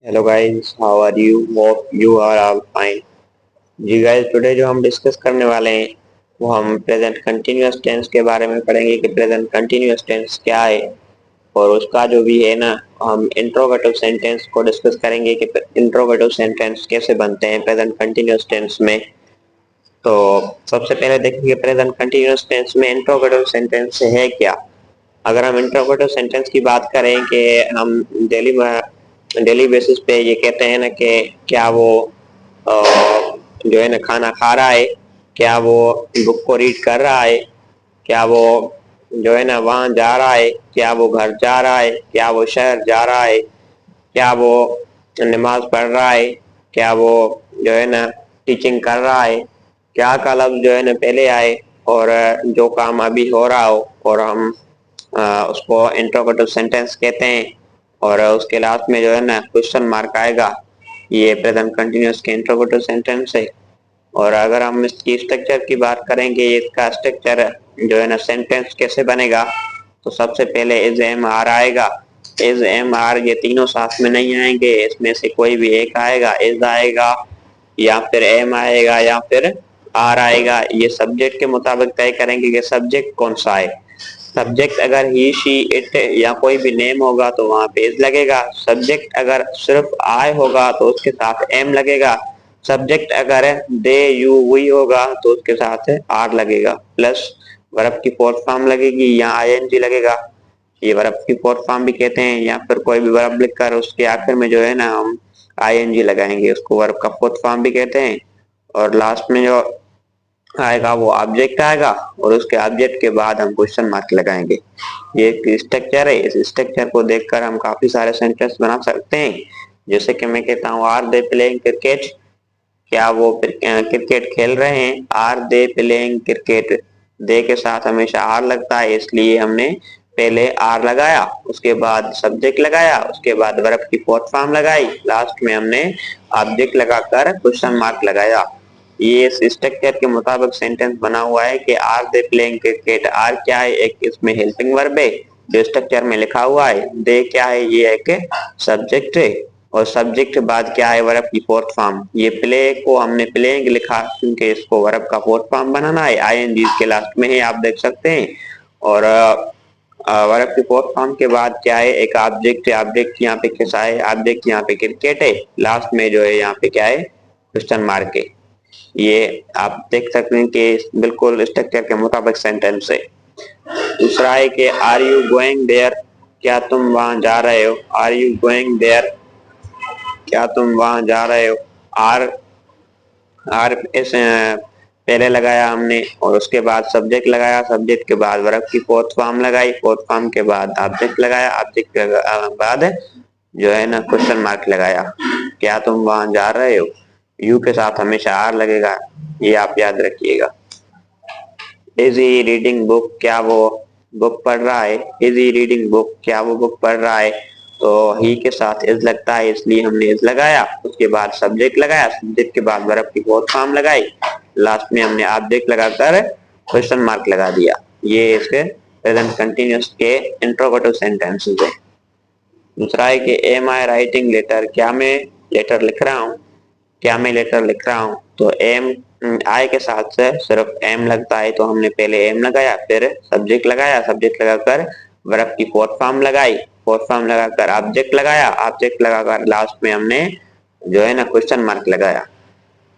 Hello guys, how are you? Hope you are all fine. जी guys, today जो हम discuss करने वाले हैं वो हम प्रेजेंट कंटिन्यूअस टेंस के बारे में पढ़ेंगे कि प्रेजेंट कंटिन्यूअस टेंस क्या है। और उसका जो भी है ना, हम इंट्रोगेटिव सेंटेंस को डिस्कस करेंगे कि इंट्रोगेटिव सेंटेंस कैसे बनते हैं प्रेजेंट कंटिन्यूअस टेंस में। तो सबसे पहले देखेंगे प्रेजेंट कंटिन्यूअस टेंस में इंट्रोगेटिव सेंटेंस है क्या। अगर हम इंट्रोगेटिव सेंटेंस की बात करें कि हम डेली डेली बेसिस पे ये कहते हैं ना कि क्या वो अ, जो है ना खाना खा रहा है, क्या वो बुक को रीड कर रहा है, क्या वो जो है ना वहां जा रहा है, क्या वो घर जा रहा है, क्या वो शहर जा रहा है, क्या वो नमाज पढ़ रहा है, क्या वो जो है ना टीचिंग कर रहा है। क्या का लफ्ज जो है ना पहले आए और जो काम अभी हो रहा हो और हम उसको इंट्रोगेटिव सेंटेंस कहते हैं। और उसके लास्ट में जो है ना क्वेश्चन मार्क आएगा, ये प्रेजेंट कंटिन्यूअस के इंट्रोगेटिव सेंटेंस है। और अगर हम इसकी स्ट्रक्चर की बात करेंगे, इसका स्ट्रक्चर जो है ना सेंटेंस कैसे बनेगा, तो सबसे पहले इज एम आर आएगा। इज एम आर ये तीनों साथ में नहीं आएंगे, इसमें से कोई भी एक आएगा। इज आएगा या फिर एम आएगा या फिर आर आएगा। ये सब्जेक्ट के मुताबिक तय करेंगे कि सब्जेक्ट कौन सा है। सब्जेक्ट अगर ही शी इट या कोई भी नेम होगा तो वहां पे इज लगेगा। सब्जेक्ट अगर सिर्फ आई होगा तो उसके साथ एम लगेगा। सब्जेक्ट अगर दे यू वी होगा तो उसके साथ आर लगेगा, प्लस वर्ब की फोर्थ फॉर्म लगेगी या आईएनजी लगेगा। ये वर्ब की फोर्थ फॉर्म भी कहते हैं, या फिर कोई भी वर्ब लिखकर उसके आखिर में जो है ना हम आईएनजी लगाएंगे, उसको वर्ब का फोर्थ फॉर्म भी कहते हैं। और लास्ट में जो आएगा वो ऑब्जेक्ट आएगा और उसके ऑब्जेक्ट के बाद हम क्वेश्चन मार्क लगाएंगे। ये एक स्ट्रक्चर है, इस स्ट्रक्चर को देखकर हम काफी सारे सेंटेंस बना सकते हैं। जैसे कि मैं कहता हूँ आर दे प्लेइंग क्रिकेट, क्या वो क्रिकेट खेल रहे हैं। आर दे प्लेइंग क्रिकेट, दे के साथ हमेशा आर लगता है, इसलिए हमने पहले आर लगाया, उसके बाद सब्जेक्ट लगाया, उसके बाद वर्ब की फोर्थ फॉर्म लगाई, लास्ट में हमने ऑब्जेक्ट लगाकर क्वेश्चन मार्क लगाया। ये इस स्ट्रक्चर के मुताबिक सेंटेंस बना हुआ है कि are they playing cricket. Are क्या है, एक इसमें हेल्पिंग वर्ब है जो स्ट्रक्चर में लिखा हुआ है। दे क्या है, ये एक सब्जेक्ट है और सब्जेक्ट के बाद क्या है, वर्ब की फोर्थ फॉर्म। ये प्ले को हमने प्लेइंग लिखा क्योंकि इसको वर्ब का फोर्थ फॉर्म बनाना है। आईएनजी के लास्ट में है, आप देख सकते हैं। और वर्ब की फोर्थ फॉर्म के बाद क्या है, एक ऑब्जेक्ट है। ऑब्जेक्ट यहाँ पे कैसा है, ऑब्जेक्ट यहाँ पे क्रिकेट है, लास्ट में जो है यहाँ पे क्या है, क्वेश्चन मार्क है। ये आप देख सकते हैं कि बिल्कुल स्ट्रक्चर के मुताबिक सेंटेंस है। दूसरा है कि आर यू गोइंग देयर, क्या तुम वहां जा रहे हो। आर यू गोइंग देयर, क्या तुम वहां जा रहे हो। आर आर इस पहले लगाया हमने और उसके बाद सब्जेक्ट लगाया, सब्जेक्ट के बाद वर्ब की फोर्थ फॉर्म लगाई, फोर्थ फॉर्म के बाद ऑब्जेक्ट लगाया, ऑब्जेक्ट के बाद जो है ना क्वेश्चन मार्क लगाया। क्या तुम वहां जा रहे हो, यू के साथ हमेशा आर लगेगा, ये आप याद रखिएगा। इज ही रीडिंग बुक, क्या वो बुक पढ़ रहा है। इज ही रीडिंग बुक, क्या वो बुक पढ़ रहा है। तो ही के साथ इज लगता है, इसलिए हमने इज लगाया, उसके बाद सब्जेक्ट लगाया, सब्जेक्ट के बाद वर्ब की फोर्थ फॉर्म लगाई, लास्ट में हमने ऑब्जेक्ट लगाकर क्वेश्चन मार्क लगा दिया। ये इसके प्रेजेंट कंटिन्यूअस के इंट्रोगेटिव सेंटेंसेस है। दूसरा है कि एम आई राइटिंग लेटर, क्या मैं लेटर लिख रहा हूँ। क्या मैं लेटर लिख रहा हूँ, तो एम आई के साथ से सिर्फ एम लगता है, तो हमने पहले एम लगाया, फिर सब्जेक्ट लगाया, सब्जेक्ट लगाकर वर्ब की फोर्थ फॉर्म लगाई, फोर्थ फॉर्म लगाकर ऑब्जेक्ट लगाया, ऑब्जेक्ट लगाकर लास्ट में हमने जो है ना क्वेश्चन मार्क लगाया।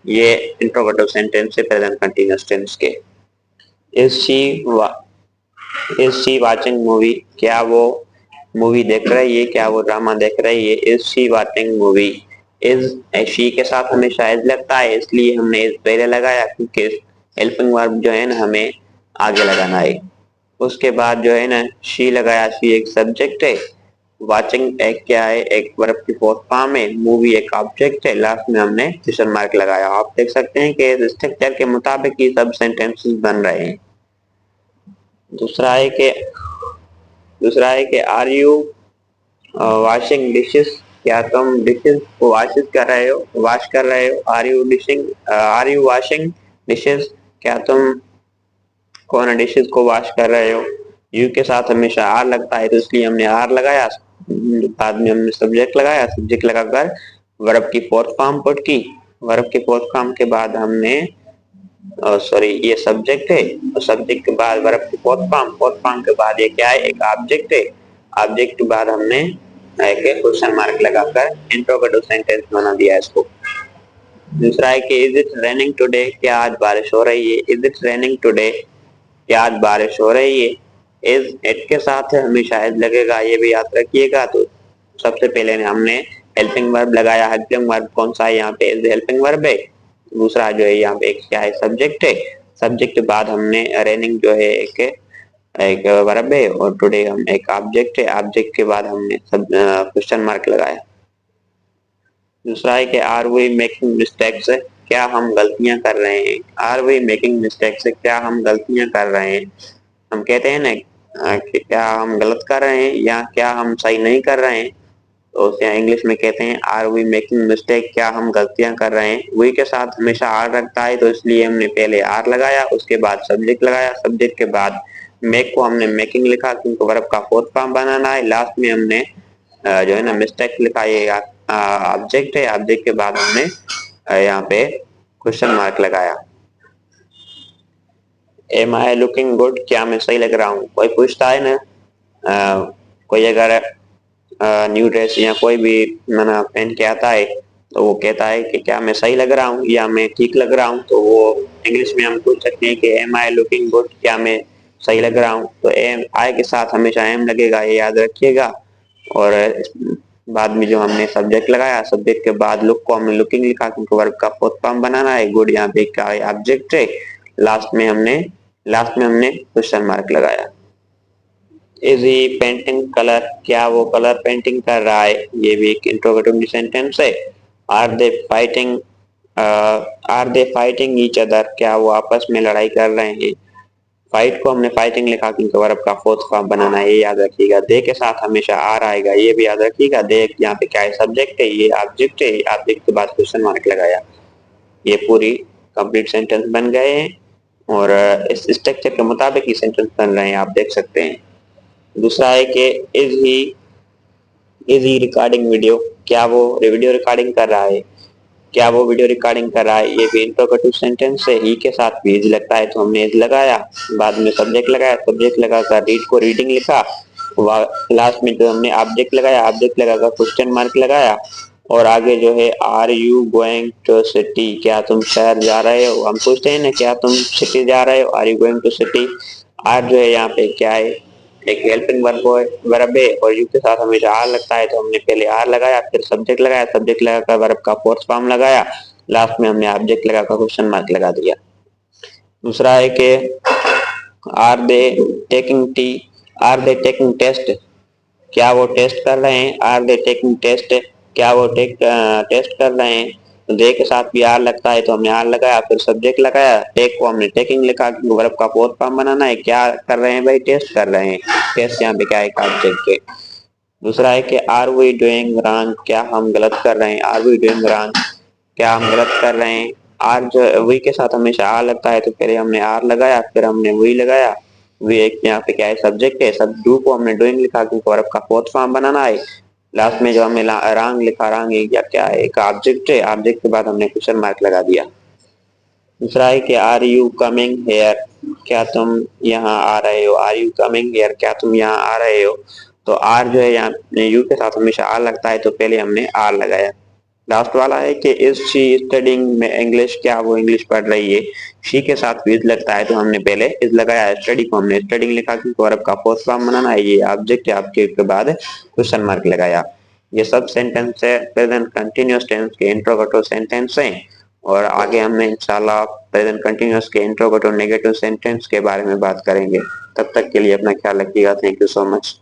ये इंट्रोगेटिव सेंटेंस है प्रेजेंट कंटिन्यूअस टेंस के। Is she is she watching movie, क्या वो मूवी देख रही है, क्या वो ड्रामा देख रही है। Is she watching movie, is she के साथ हमेशा इज लगता है, इसलिए हमने इज पहले लगाया क्योंकि हेल्पिंग वर्ब जो है ना हमें आगे लगाना है। उसके बाद जो है ना शी लगाया, शी एक सब्जेक्ट है, वाचिंग एक क्या है, एक वर्ब की फोर्थ फॉर्म है, मूवी एक ऑब्जेक्ट है, लास्ट में हमने क्वेश्चन मार्क लगाया। आप देख सकते हैं कि स्ट्रक्चर के मुताबिक ये सब सेंटेंसेस बन रहे हैं। दूसरा है कि दूसरा है कि आर यू वॉशिंग डिशेस, क्या तुम डिशेस को वॉश कर रहे हो, वॉश कर रहे हो। आर यू वॉशिंग डिशेस, क्या तुम कौन डिशेस को वॉश कर रहे हो। यू के साथ हमेशा आर लगता है तो इसलिए हमने आर लगाया, बाद में हमने सब्जेक्ट लगाया, सब्जेक्ट लगाकर वर्ब की फोर्थ फॉर्म पुट की, वर्ब की फोर्थ फॉर्म के बाद हमने सॉरी ये सब्जेक्ट है, और सब्जेक्ट के बाद वर्ब की फोर्थ फॉर्म के बाद ये क्या है, एक ऑब्जेक्ट है, ऑब्जेक्ट के बाद हमने एक क्वेश्चन मार्क लगाकर इंट्रोगेटिव सेंटेंस बना दिया इसको। दूसरा है कि इज इट रेनिंग टुडे, क्या आज बारिश हो रही है, इज इट रेनिंग टुडे, क्या आज बारिश हो रही है। इज इट के साथ हमेशा इज लगेगा, ये भी याद रखिएगा। तो सबसे पहले हमने हेल्पिंग वर्ब लगाया, हेल्पिंग वर्ब कौन सा है, यहाँ पे इज हेल्पिंग वर्ब है। दूसरा जो है यहाँ पे एक क्या है, सब्जेक्ट है, सब्जेक्ट के बाद हमने रेनिंग जो है एक वर्ब है, और टुडे हम एक ऑब्जेक्ट है, ऑब्जेक्ट के बाद हमने क्वेश्चन मार्क लगाया। दूसरा है कि आर वी मेकिंग मिस्टेक्स, क्या हम गलतियां कर रहे हैं, आर वी मेकिंग मिस्टेक्स, क्या हम गलतियां कर रहे हैं। हम कहते हैं ना कि क्या हम गलत कर रहे हैं या क्या हम सही नहीं कर रहे हैं, तो उसे इंग्लिश में कहते हैं आर वी मेकिंग मिस्टेक, क्या हम गलतियां कर रहे हैं। वी के साथ हमेशा आर रखता है तो इसलिए हमने पहले आर लगाया, उसके बाद सब्जेक्ट लगाया, सब्जेक्ट के बाद मेक को हमने मेकिंग लिखा क्योंकि वर्ब का फोर्थ फॉर्म बनाना है। लास्ट में हमने जो है ना मिस्टेक लिखा, ये ऑब्जेक्ट है, ऑब्जेक्ट के बाद हमने यहाँ पे क्वेश्चन मार्क लगाया। एम आई लुकिंग गुड, क्या मैं सही लग रहा हूँ। कोई पूछता है ना कोई अगर न्यू ड्रेस या कोई भी मना पहन के आता है तो वो कहता है कि क्या मैं सही लग रहा हूँ या मैं ठीक लग रहा हूँ, तो वो इंग्लिश में हम पूछ सकते हैं कि एम आई लुकिंग गुड, क्या मैं सही लग रहा हूँ। तो एम आई के साथ हमेशा एम लगेगा, ये याद रखिएगा। और बाद में जो हमने सब्जेक्ट लगाया, सब्जेक्ट के बाद लुक को हमने लुकिंग लिखा क्योंकि वर्ब का फोर्थ फॉर्म बनाना है। गुड यहाँ पे क्या है, ऑब्जेक्ट है। लास्ट में हमने क्वेश्चन मार्क लगाया। इज ही पेंटिंग कलर, क्या वो कलर पेंटिंग कर रहा है, ये भी एक इंट्रोगेटिव सेंटेंस है। Are they fighting each other, क्या वो आपस में लड़ाई कर रहे हैं। फाइट को हमने फाइटिंग लिखा क्योंकि वर्ब का फोर्थ फॉर्म बनाना है, ये याद रखिएगा। दे के साथ हमेशा आर आएगा, ये भी याद रखिएगा। दे यहाँ पे क्या है, सब्जेक्ट है, ये ऑब्जेक्ट है, ऑब्जेक्ट के बाद क्वेश्चन मार्क लगाया। ये पूरी कंप्लीट सेंटेंस बन गए हैं और इस स्ट्रक्चर के मुताबिक ही सेंटेंस बन रहे हैं, आप देख सकते हैं। दूसरा है कि इज ही रिकॉर्डिंग वीडियो, क्या वो वीडियो रिकॉर्डिंग कर रहा है, क्या वो वीडियो रिकॉर्डिंग कर रहा है। ये भी इंट्रोगेटिव सेंटेंस है, ही के साथ भी इज लगता है तो हमने इज लगाया, बाद में सब्जेक्ट लगाया, सब्जेक्ट लगाकर रीड को रीडिंग लिखा, लास्ट में जो हमने ऑब्जेक्ट लगाया, ऑब्जेक्ट लगाकर क्वेश्चन मार्क लगाया। और आगे जो है are you going to city, क्या तुम शहर जा रहे हो। हम पूछते हैं ना क्या तुम सिटी जा रहे हो, are you going to city. Are जो है यहाँ पे क्या है, एक हेल्पिंग वर्ब है और यू के साथ हमेशा आर लगता है तो हमने पहले आर लगाया, फिर सब्जेक्ट लगाया, सब्जेक्ट लगाकर वर्ब का फोर्थ फॉर्म लगाया, लास्ट में हमने ऑब्जेक्ट लगाकर क्वेश्चन मार्क लगा दिया। दूसरा है कि आर दे टेकिंग टेस्ट, क्या वो टेस्ट कर रहे हैं। आर दे टेकिंग टेस्ट, क्या वो टेस्ट कर रहे हैं। तो दे के साथ भी आर लगता है तो हमने आर लगाया, फिर सब्जेक्ट लगाया, टेक को हमने टेकिंग लिखा क्योंकि वर्ब का फोर्थ फॉर्म बनाना है। क्या कर रहे हैं भाई, टेस्ट कर रहे हैं, टेस्ट यहाँ पे क्या है, ऑब्जेक्ट है। दूसरा है कि आर वी डूइंग रॉन्ग, क्या हम गलत कर रहे हैं। आर वी डूइंग रॉन्ग, क्या हम गलत कर रहे हैं। आर जो वी के साथ हमेशा आर लगता है तो पहले हमने आर लगाया, फिर हमने वी लगाया। वी एक यहाँ पे क्या है, सब्जेक्ट है, सब डू को हमने डूइंग लिखा क्योंकि वर्ब का फोर्थ फॉर्म बनाना है। लास्ट में जो हमने रॉन्ग लिखा, रॉन्ग या क्या है, एक ऑब्जेक्ट है, ऑब्जेक्ट के बाद हमने क्वेश्चन मार्क लगा दिया। दूसरा है कि आर यू कमिंग हेयर, क्या तुम यहाँ आ रहे हो। आर यू कमिंग हेयर, क्या तुम यहाँ आ रहे हो। तो आर जो है यहाँ यू के साथ हमेशा आर लगता है तो पहले हमने आर लगाया। लास्ट वाला है कि इज शी स्टडिंग में इंग्लिश, क्या वो इंग्लिश पढ़ रही है। शी के साथ इज लगता है तो हमने पहले इज लगाया, स्टडी को हमने स्टडिंग लिखा क्योंकि वर्ब का फोर्थ फॉर्म बनाना है। ये ऑब्जेक्ट है, ऑब्जेक्ट के बाद क्वेश्चन मार्क लगाया। ये सब सेंटेंस है प्रेजेंट कंटिन्यूअस टेंस के इंट्रोगेटिव सेंटेंस हैं और आगे हमने इंशाल्लाह प्रेजेंट कंटिन्यूअस के इंट्रोगेटिव नेगेटिव सेंटेंस के बारे में बात करेंगे। तब तक के लिए अपना ख्याल रखिएगा। Thank you so much.